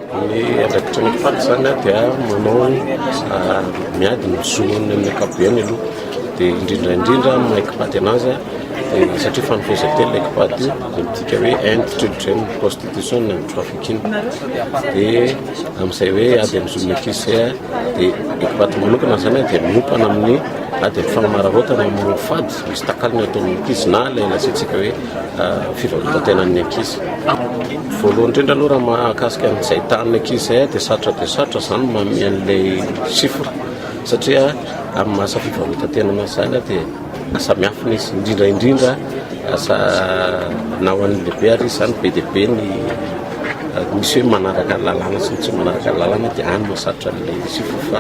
ny andraikitra ny ekipaty zany dia manao miady mizoany amin'ny akapobeany aloha dia indrindraindrindra maekipaty anazy dia satria fanomfezatelo ekipaty io dia mitika hoe Inde children prostitution ny andro trafikiny dia amin'izay hoe ady amin'izony ankizy zay dia ekipaty manokana zany dia miompana amin'ny dia mifanamararoatana amin'ny fady misy takaliny ataon'ny ankizy na ilay lazaintsika hoe fivarotan-tenan'ny ankizy. Voalohany indrindra aloha raha mahakasika an'izay tahan'ny ankizy zay dia sarotra zany manome an'ilay chiffre satria amin'ny asa fivarotan-tenana zany dia samihafa izy indrindraindrindra asa na ho an'ny lehibe ary izy zany be dia be ny misy hoe manaraka lalàna sy tsy manaraka lalàna dia any masarotra an'ilay chiffre fa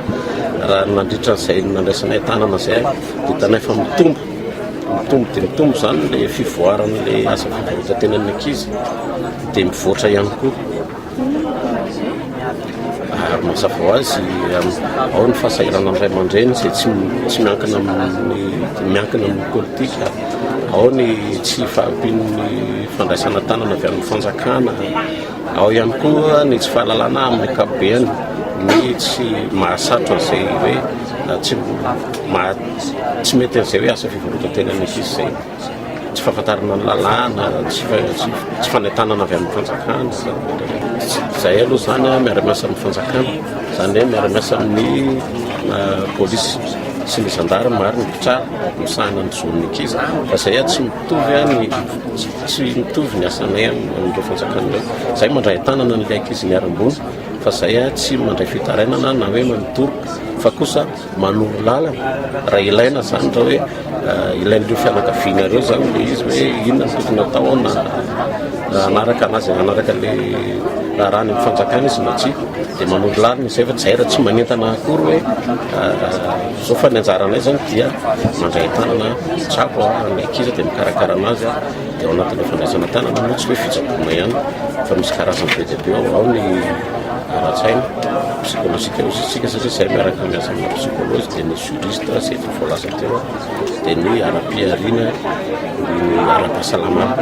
raha nandritra n'izay nandraisanay tanana zay dia tanay fa mitombo zany le fivoaran'ilay asa fivarotan-tenan'ny ankizy dia mivoatra ihany koa. Mazava ho azy ao ny fahasahiranany ray aman-dreny izay tsy miankina amin'ny politika, ao ny tsy fahampian'ny fandraisana tanana avy amin'ny fanjakana, ao ihany koa ny tsy fahalalana amin'ny akapobeany, ny tsy mahasarotra an'izay hoe tsy mety an'izay hoe asa fivarotan-tenan'ny ankizy zay, tsy fahafantarana ny lalàna, tsy fanentanana avy amin'ny fanjakana. Zay aloha zany miara-miasa amin'ny fanjakana, zany hoe miara-miasa amin'ny polisy sy ny zandary maro ny mpitsara misahana ny zon'ny ankizy fa zay tsy mitovy ny asanay amin'ireo fanjakana ireo. Zay mandray tanana n'ilay ankizy miara-mbony fa zay tsy mandray fitarainana na hoe manotoroka fa kosa manoro lalana raha ilaina zany raha hoe ilain'ireo fianakaviana ireo zany le izy hoe inona ny tokony atao na anaraka anazy anaraka le raha ny fanjakana izy na tsy dia manoro lalana izay fa zay raha tsy manentana akory hoe zao fa ny anjaranay zany dia mandray tanana tsabo ny ankizy dia mikarakara anazy dia ao anatin'ilay fandraisana tanana no tsy hoe fitsaboana ihany fa misy karazany be dia be ao ny ara-tsaina psykolozika isika satria zay miaraka miasa amina psykolozy dia ny juriste zay efa voalaza teo dia ny ara-piariana ny ara-pahasalamana.